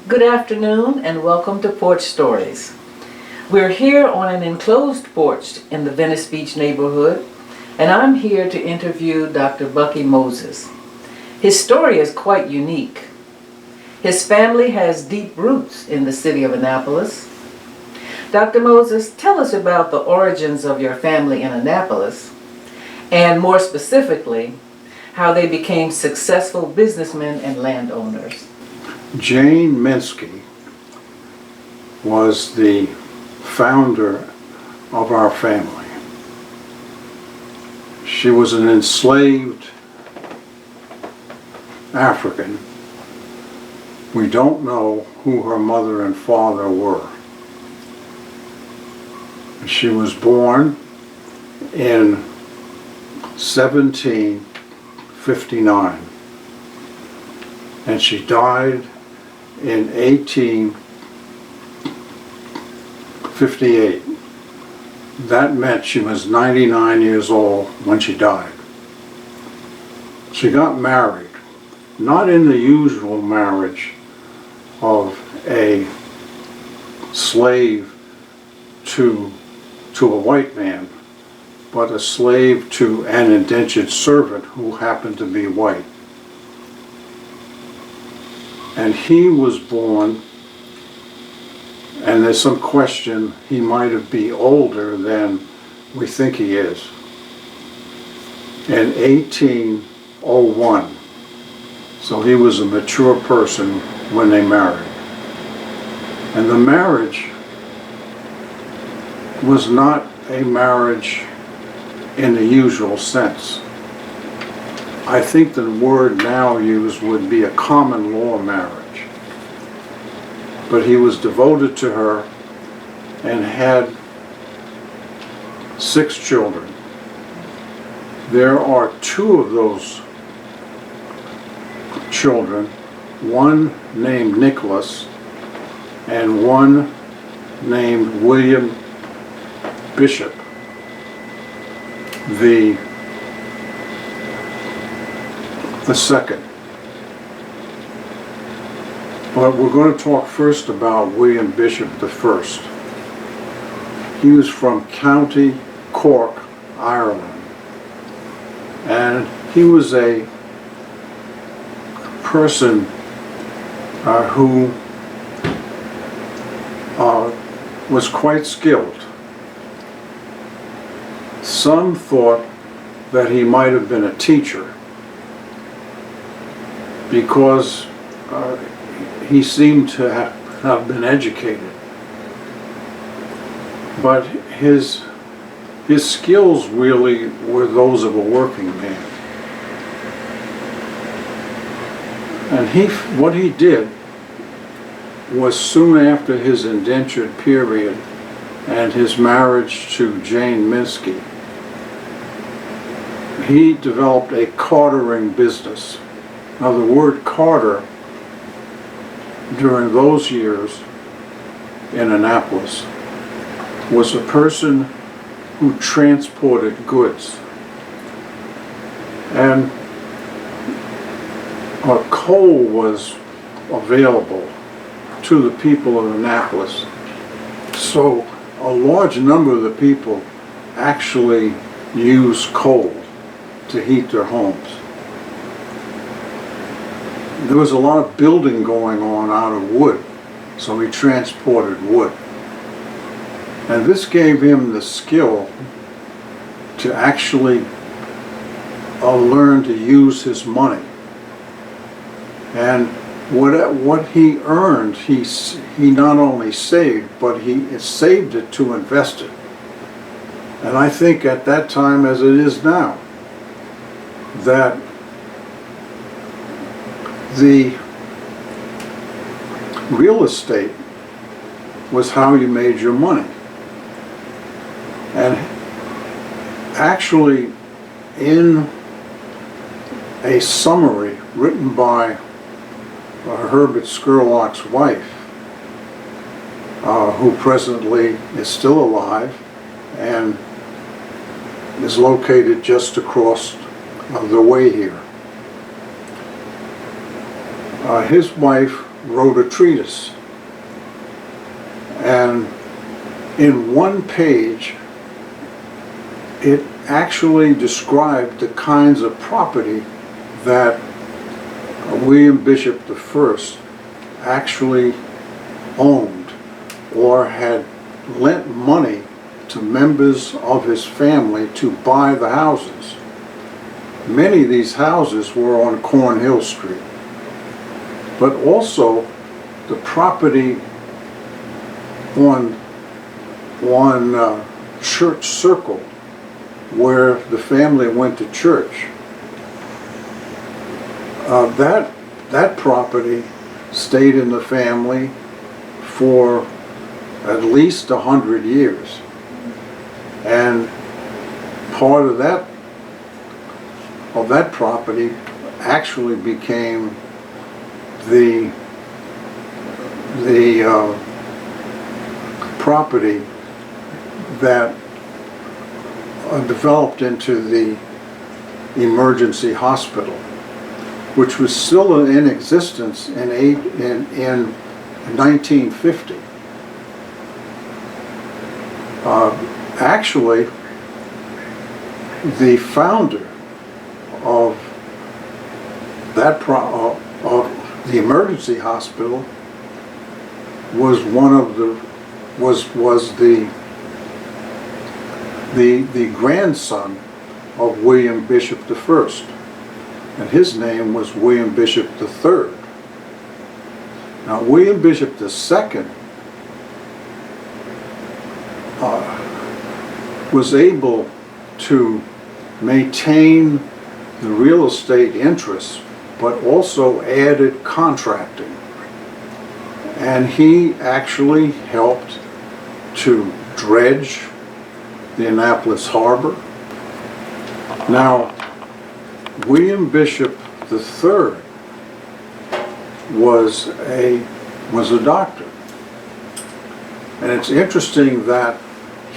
Good afternoon and welcome to Porch Stories. We're here on an enclosed porch in the Venice Beach neighborhood, and I'm here to interview Dr. Bucky Moses. His story is quite unique. His family has deep roots in the city of Annapolis. Dr. Moses, tell us about the origins of your family in Annapolis, and more specifically, how they became successful businessmen and landowners. Jane Minsky was the founder of our family. She was an enslaved African. We don't know who her mother and father were. She was born in 1759 and she died in 1858. That meant she was 99 years old when she died. She got married, not in the usual marriage of a slave to a white man, but a slave to an indentured servant who happened to be white. And he was born, and there's some question he might have been older than we think he is, in 1801. So he was a mature person when they married. And the marriage was not a marriage in the usual sense. I think the word now used would be a common law marriage. But he was devoted to her and had 6 children. There are 2 of those children, one named Nicholas and one named William Bishop. The second. But we're going to talk first about William Bishop the first. He was from County Cork, Ireland. And he was a person who was quite skilled. Some thought that he might have been a teacher because he seemed to have been educated. But his skills really were those of a working man. And what he did was, soon after his indentured period and his marriage to Jane Minsky, he developed a cartering business. Now the word carter during those years in Annapolis was a person who transported goods. And coal was available to the people of Annapolis. So a large number of the people actually used coal to heat their homes. There was a lot of building going on out of wood, so he transported wood. And this gave him the skill to actually learn to use his money. And what he earned, he not only saved, but he saved it to invest it. And I think at that time, as it is now, that the real estate was how you made your money. And actually, in a summary written by Herbert Scurlock's wife, who presently is still alive and is located just across the way here. His wife wrote a treatise. And in one page, it actually described the kinds of property that William Bishop I actually owned or had lent money to members of his family to buy the houses. Many of these houses were on Cornhill Street, but also the property on Church Circle, where the family went to church. That property stayed in the family for at least 100 years. And part of that property actually became the property that developed into the emergency hospital, which was still in existence in 1950. Actually, the founder of that of the emergency hospital was the grandson of William Bishop I, and his name was William Bishop III. Now, William Bishop II was able to maintain the real estate interests, but also added contracting. And he actually helped to dredge the Annapolis harbor. Now, William Bishop III was a doctor. And it's interesting that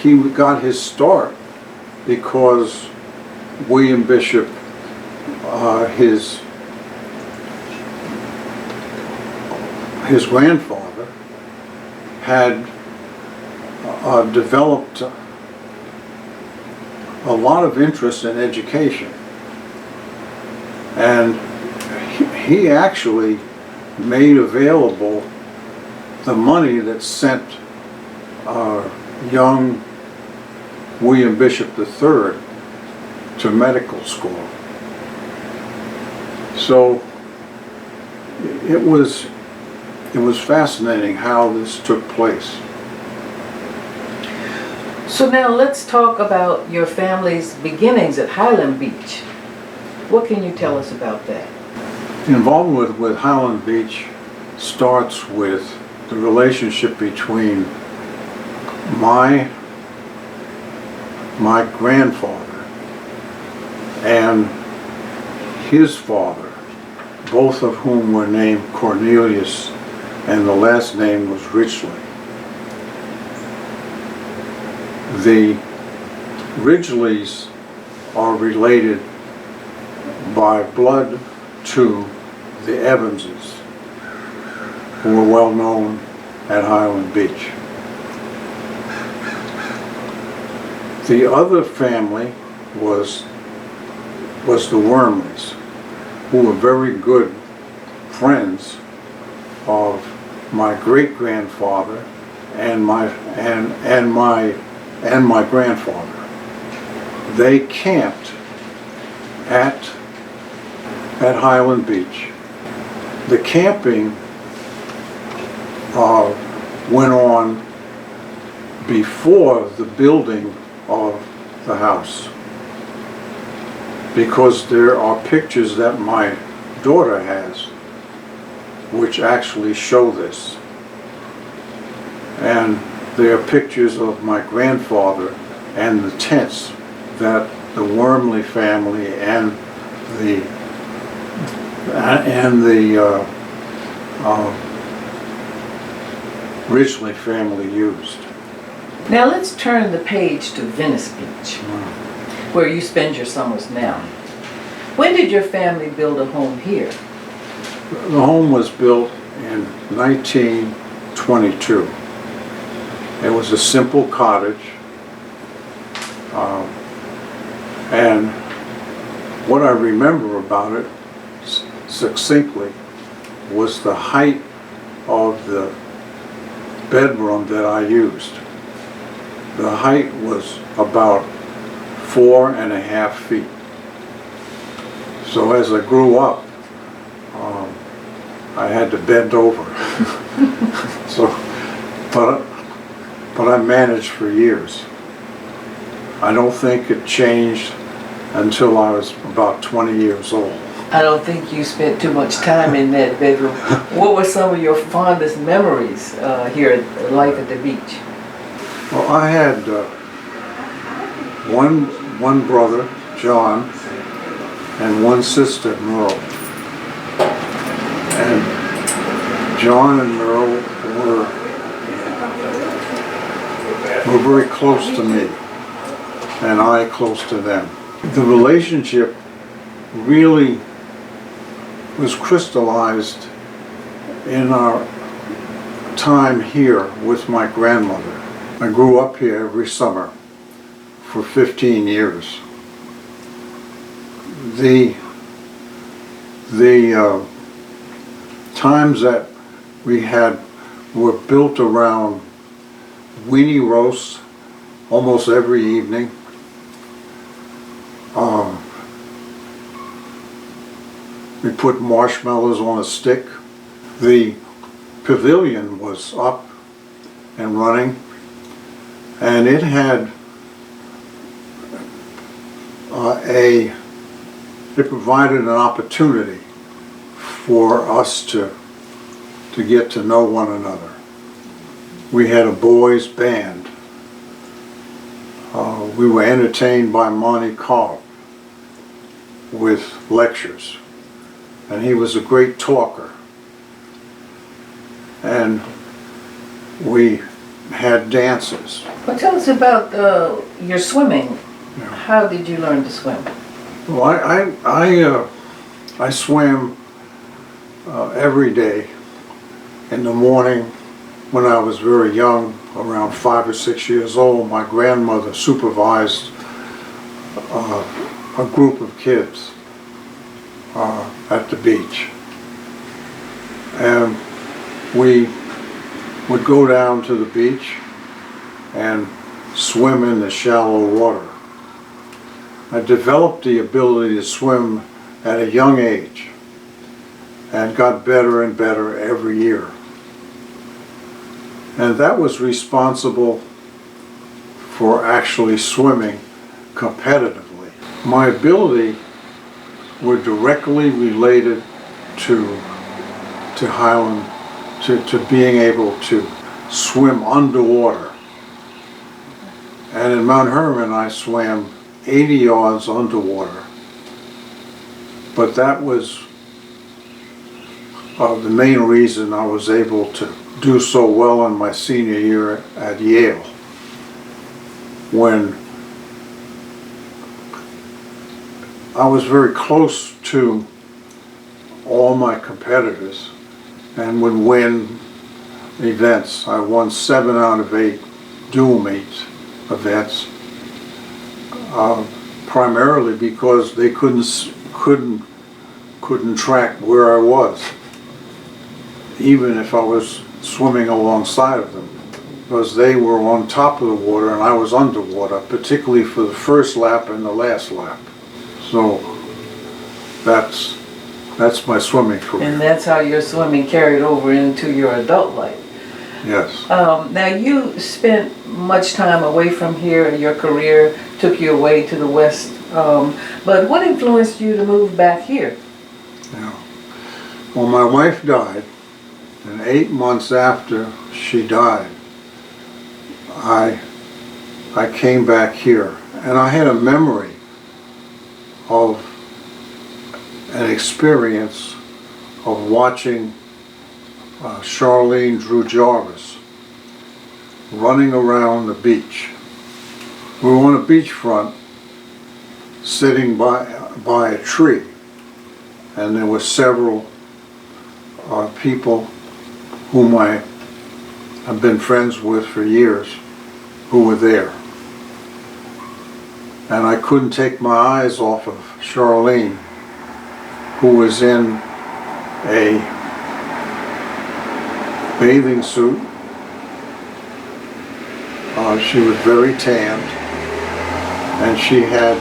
he got his start because William Bishop, his grandfather, had developed a lot of interest in education. And he actually made available the money that sent young William Bishop III to medical school. So it was fascinating how this took place. So now let's talk about your family's beginnings at Highland Beach. What can you tell us about that? The involvement with Highland Beach starts with the relationship between my grandfather and his father, both of whom were named Cornelius, and the last name was Ridgely. The Ridgeleys are related by blood to the Evanses, who were well known at Highland Beach. The other family was the Wormleys, who were very good friends of my great-grandfather and my grandfather. They camped at Highland Beach. The camping went on before the building of the house, because there are pictures that my daughter has which actually show this. And there are pictures of my grandfather and the tents that the Wormley family and the Ridgely family used. Now let's turn the page to Venice Beach, where you spend your summers now. When did your family build a home here? The home was built in 1922. It was a simple cottage, and what I remember about it succinctly was the height of the bedroom that I used. The height was about 4.5 feet. So as I grew up, I had to bend over. So, but I managed for years. I don't think it changed until I was about 20 years old. I don't think you spent too much time in that bedroom. What were some of your fondest memories here at life at the beach? Well, I had one brother, John, and one sister, Merle. And John and Merle were very close to me, and I close to them. The relationship really was crystallized in our time here with my grandmother. I grew up here every summer for 15 years. The times that we had were built around weenie roasts almost every evening. We put marshmallows on a stick. The pavilion was up and running, and it had it provided an opportunity for us to get to know one another. We had a boys' band. We were entertained by Monty Cobb with lectures, and he was a great talker. And we had dances. Well, tell us about your swimming. Yeah. How did you learn to swim? Well, I swam every day. In the morning, when I was very young, around 5 or 6 years old, my grandmother supervised a group of kids at the beach. And we would go down to the beach and swim in the shallow water. I developed the ability to swim at a young age and got better and better every year. And that was responsible for actually swimming competitively. My ability were directly related to Highland, to being able to swim underwater. And in Mount Hermon I swam 80 yards underwater. But that was the main reason I was able to do so well in my senior year at Yale, when I was very close to all my competitors and would win events. I won 7 out of 8 dual meet events, primarily because they couldn't track where I was, even if I was swimming alongside of them, because they were on top of the water and I was underwater, particularly for the first lap and the last lap. So that's my swimming career. And that's how your swimming carried over into your adult life. Yes. Now you spent much time away from here. Your career took you away to the West. But what influenced you to move back here? Yeah. Well, my wife died, and 8 months after she died, I came back here, and I had a memory of an experience of watching Charlene Drew Jarvis running around the beach. We were on a beachfront sitting by a tree, and there were several people whom I have been friends with for years, who were there. And I couldn't take my eyes off of Charlene, who was in a bathing suit. She was very tanned, and she had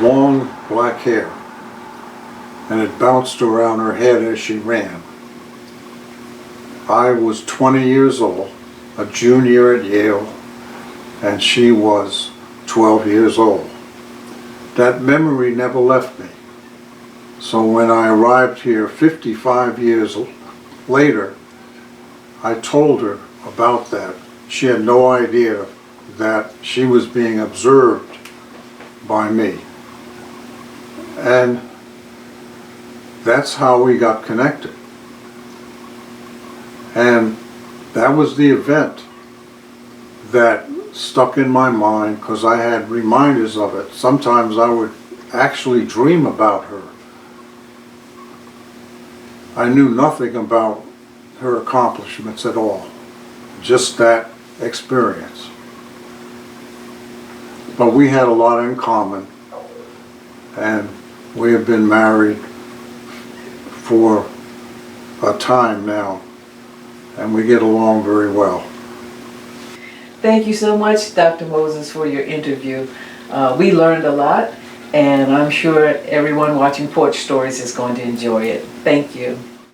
long black hair, and it bounced around her head as she ran. I was 20 years old, a junior at Yale, and she was 12 years old. That memory never left me. So when I arrived here 55 years later, I told her about that. She had no idea that she was being observed by me. And that's how we got connected. And that was the event that stuck in my mind, because I had reminders of it. Sometimes I would actually dream about her. I knew nothing about her accomplishments at all, just that experience. But we had a lot in common, and we have been married for a time now, and we get along very well. Thank you so much, Dr. Moses, for your interview. We learned a lot, and I'm sure everyone watching Porch Stories is going to enjoy it. Thank you.